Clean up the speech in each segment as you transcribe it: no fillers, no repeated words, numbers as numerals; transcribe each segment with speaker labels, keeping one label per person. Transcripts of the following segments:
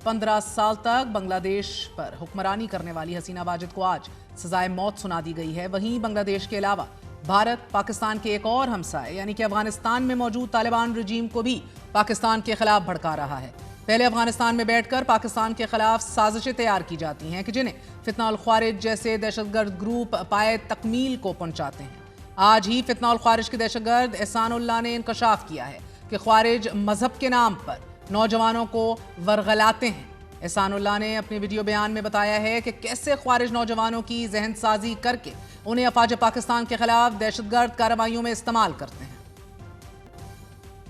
Speaker 1: 15 साल तक बांग्लादेश पर हुक्मरानी करने वाली हसीना वाजिद को आज सजाए मौत सुना दी गई है। वहीं बांग्लादेश के अलावा भारत पाकिस्तान के एक और हमसाए यानी कि अफगानिस्तान में मौजूद तालिबान रजीम को भी पाकिस्तान के खिलाफ भड़का रहा है। पहले अफगानिस्तान में बैठकर पाकिस्तान के खिलाफ साजिशें तैयार की जाती हैं कि जिन्हें फितना उल ख्वारिज जैसे दहशतगर्द ग्रुप पाए तकमील को पहुंचाते हैं। आज ही फितना उल ख्वारिज के दहशतगर्द एहसानुल्लाह ने इंकशाफ किया है कि ख्वारिज मजहब के नाम पर नौजवानों को वरगलाते हैं। एहसानुल्लाह ने अपने वीडियो बयान में बताया है कि कैसे ख्वारिज नौजवानों की जहन साजी करके उन्हें अफवाज पाकिस्तान के खिलाफ दहशतगर्द कार्रवाइयों में इस्तेमाल करते हैं।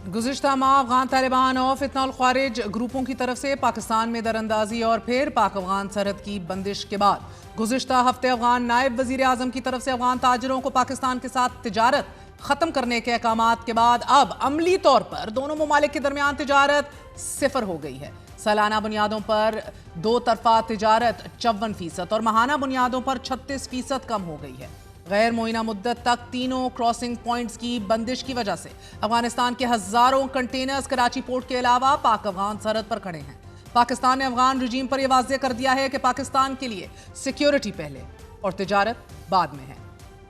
Speaker 1: गुज़िश्ता माह अफगान तालिबान और फितना उल ख्वारिज ग्रुपों की तरफ से पाकिस्तान में दरअंदाजी और फिर पाक अफगान सरहद की बंदिश के बाद गुज़िश्ता हफ्ते अफगान नायब वज़ीर आज़म की तरफ से अफगान ताजिरों को पाकिस्तान के साथ तिजारत ख़त्म करने के अहकामात के बाद अब अमली तौर पर दोनों ममालिक के दरमियान तिजारत सिफर हो गई है। सालाना बुनियादों पर दो तरफा तिजारत 54% और माहाना बुनियादों पर 36% कम हो गई है। गैर मुइना मुद्दत तक तीनों क्रॉसिंग पॉइंट्स की बंदिश की वजह से अफगानिस्तान के हजारों कंटेनर्स कराची पोर्ट के अलावा पाक अफगान सरहद पर खड़े हैं। पाकिस्तान ने अफगान रजीम पर यह वाज़ेह कर दिया है कि पाकिस्तान के लिए सिक्योरिटी पहले और तिजारत बाद में है।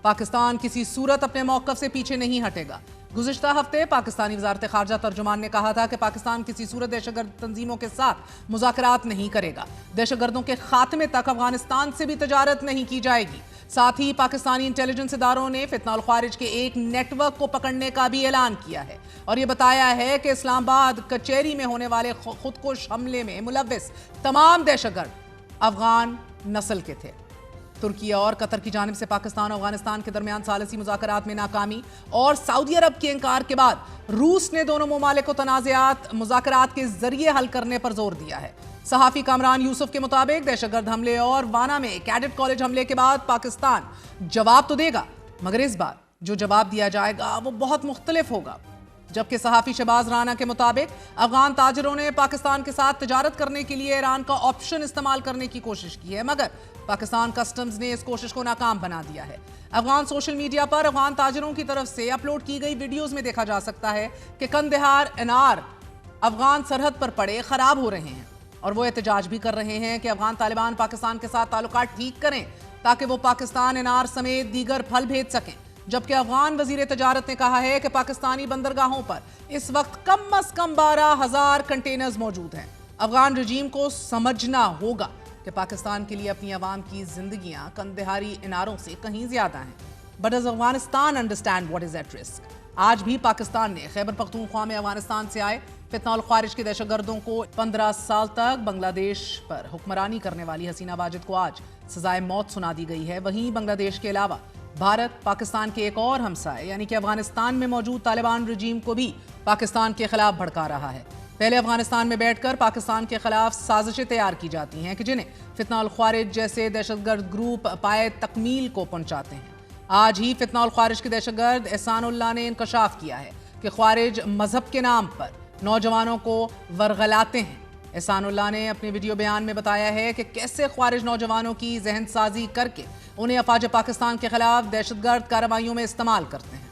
Speaker 1: पाकिस्तान किसी सूरत अपने मौक़िफ़ से पीछे नहीं हटेगा। गुज़िश्ता हफ्ते पाकिस्तानी वज़ारत ख़ारजा तर्जुमान ने कहा था कि पाकिस्तान किसी सूरत दहशतगर्द तंजीमों के साथ मुज़ाकरात नहीं करेगा। दहशतगर्दों के खात्मे तक अफगानिस्तान से भी तिजारत नहीं की जाएगी। साथ ही पाकिस्तानी इंटेलिजेंस इदारों ने फितना उल ख्वारिज के एक नेटवर्क को पकड़ने का भी ऐलान किया है और ये बताया है कि इस्लामाबाद कचहरी में होने वाले खुदकुश हमले में मुलव्विस तमाम दहशतगर्द अफगान नस्ल के थे। तुर्की और कतर की जानिब से पाकिस्तान और अफगानिस्तान के दरमियान सालसी मुज़ाकरात में नाकामी और सऊदी अरब के इंकार के बाद रूस ने दोनों ममालिक को तनाज़ात मुज़ाकरात के जरिए हल करने पर जोर दिया है। सहाफ़ी कामरान यूसुफ के मुताबिक दहशतगर्द हमले और वाना में कैडेट कॉलेज हमले के बाद पाकिस्तान जवाब तो देगा, मगर इस बार जो जवाब दिया जाएगा वो बहुत मुख्तलिफ होगा। जबकि सहाफ़ी शहबाज राना के मुताबिक अफगान ताजिरों ने पाकिस्तान के साथ तिजारत करने के लिए ईरान का ऑप्शन इस्तेमाल करने की कोशिश की है, मगर पाकिस्तान कस्टम्स ने इस कोशिश को नाकाम बना दिया है। अफगान सोशल मीडिया पर अफगान ताजिरों की तरफ से अपलोड की गई वीडियोज़ में देखा जा सकता है कि कंदहार अनार अफगान सरहद पर पड़े खराब हो रहे हैं और वो एहतजाज भी कर रहे हैं कि अफगान तालिबान पाकिस्तान के साथ ताल्लुकात ठीक करें ताकि वो पाकिस्तान अनार समेत दीगर फल भेज सकें। जबकि अफगान वजीर तजारत ने कहा है कि पाकिस्तानी बंदरगाहों पर इस वक्त कम अज कम 12,000 कंटेनर्स मौजूद हैं। अफगान रजीम को समझना होगा कि पाकिस्तान के लिए अपनी आवाम की जिंदगियां कंदहारी इनारों से कहीं ज्यादा हैं। But does Afghanistan understand what is at risk? आज भी पाकिस्तान ने खैबर पख्तूनख्वा में अफगानिस्तान से आए फितना उल ख्वारिज के दहशतगर्दों को 15 साल तक बांग्लादेश पर हुक्मरानी करने वाली हसीना वाजिद को आज सजाए मौत सुना दी गई है। वहीं बांग्लादेश के अलावा भारत पाकिस्तान के एक और हमसाए यानी कि अफगानिस्तान में मौजूद तालिबान रजीम को भी पाकिस्तान के खिलाफ भड़का रहा है। पहले अफगानिस्तान में बैठकर पाकिस्तान के खिलाफ साजिशें तैयार की जाती हैं कि जिन्हें फितना उल ख्वारिज जैसे दहशतगर्द ग्रुप पाए तकमील को पहुंचाते हैं। आज ही फितना उल ख्वारिज के दहशतगर्द एहसानुल्लाह ने इंकशाफ किया है कि ख्वारिज मजहब के नाम पर नौजवानों को वरगलाते हैं। एहसानुल्लाह ने अपने वीडियो बयान में बताया है कि कैसे ख्वारिज नौजवानों की जहन साजी करके उन्हें अफवाज पाकिस्तान के खिलाफ दहशतगर्द कार्रवाइयों में इस्तेमाल करते हैं।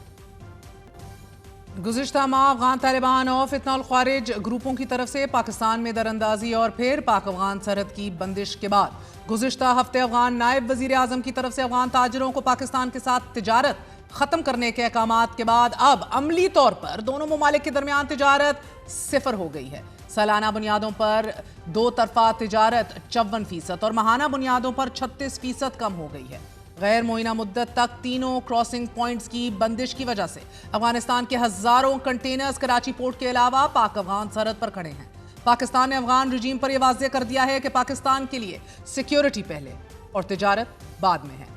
Speaker 1: गुज़िश्ता माह अफगान तालिबान और फितना उल ख्वारिज ग्रुपों की तरफ से पाकिस्तान में दरअंदाजी और फिर पाक अफगान सरहद की बंदिश के बाद गुज़िश्ता हफ्ते अफगान नायब वज़ीर आज़म की तरफ से अफगान ताजिरों को पाकिस्तान के साथ तिजारत ख़त्म करने के अहकामात के बाद अब अमली तौर पर दोनों ममालिक के दरमियान तिजारत सिफर हो गई है। सालाना बुनियादों पर दो तरफा तिजारत 54% और माहाना बुनियादों पर 36% कम हो गई है। गैर मुइना मुद्दत तक तीनों क्रॉसिंग पॉइंट्स की बंदिश की वजह से अफगानिस्तान के हजारों कंटेनर्स कराची पोर्ट के अलावा पाक अफगान सरहद पर खड़े हैं। पाकिस्तान ने अफगान रजीम पर यह वाज़ेह कर दिया है कि पाकिस्तान के लिए सिक्योरिटी पहले और तिजारत बाद में है।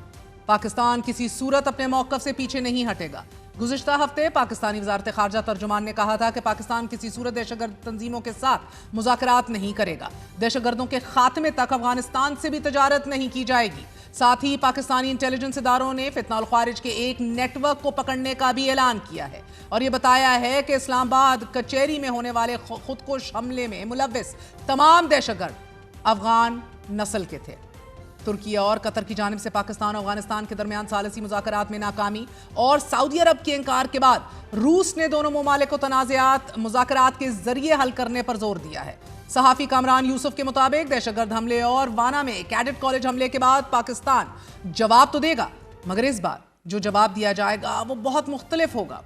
Speaker 1: पाकिस्तान किसी सूरत अपने मौक़िफ़ से पीछे नहीं हटेगा। गुज़िश्ता हफ्ते पाकिस्तानी वज़ारत ख़ारजा तर्जुमान ने कहा था कि पाकिस्तान किसी सूरत दहशतगर्द तंजीमों के साथ मुज़ाकरात नहीं करेगा। दहशतगर्दों के खात्मे तक अफगानिस्तान से भी तिजारत नहीं की जाएगी। साथ ही पाकिस्तानी इंटेलिजेंस इदारों ने फितना उल ख्वारिज के एक नेटवर्क को पकड़ने का भी ऐलान किया है और ये बताया है कि इस्लामाबाद कचहरी में होने वाले खुदकुश हमले में मुलव्विस तमाम दहशतगर्द अफगान नस्ल के थे। ترکی اور قطر کی جانب سے پاکستان اور افغانستان کے درمیان ثالثی مذاکرات میں ناکامی اور سعودی عرب کے انکار کے بعد روس نے دونوں ممالک کو تنازعات مذاکرات کے ذریعے حل کرنے پر زور دیا ہے۔ صحافی کامران یوسف کے مطابق دہشت گرد حملے اور وانا میں کیڈٹ کالج حملے کے بعد پاکستان جواب تو دے گا، مگر اس بار جو جواب دیا جائے گا وہ بہت مختلف ہوگا۔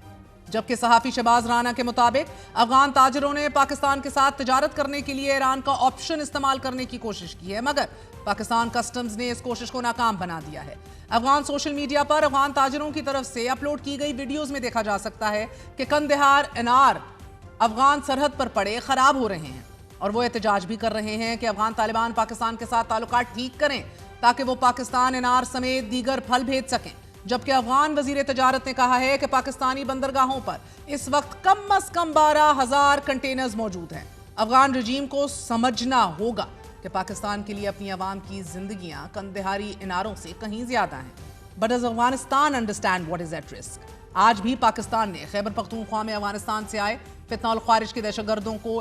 Speaker 1: جبکہ صحافی شہباز رانا کے مطابق افغان تاجروں نے پاکستان کے ساتھ تجارت کرنے کے لیے ایران کا آپشن استعمال کرنے کی کوشش کی ہے، مگر پاکستان کسٹمز نے اس کوشش کو ناکام بنا دیا ہے۔ افغان سوشل میڈیا پر افغان تاجروں کی طرف سے اپلوڈ کی گئی ویڈیوز میں دیکھا جا سکتا ہے کہ کندہار انار افغان سرحد پر پڑے خراب ہو رہے ہیں اور وہ احتجاج بھی کر رہے ہیں کہ افغان طالبان پاکستان کے ساتھ تعلقات ٹھیک کریں تاکہ وہ پاکستان انار سمیت دیگر پھل بھیج سکیں۔ جبکہ افغان وزیر تجارت نے کہا ہے کہ پاکستانی بندرگاہوں پر اس وقت کم از کم 12,000 کنٹینرز موجود ہیں۔ افغان رجیم کو سمجھنا ہوگا کہ پاکستان کے لیے اپنی عوام کی زندگیاں کندہاری اناروں سے کہیں زیادہ ہیں۔ But does Afghanistan understand what is at risk؟ آج بھی پاکستان نے خیبر پختونخوا میں افغانستان سے آئے فتنہ الخوارج کے دہشت گردوں کو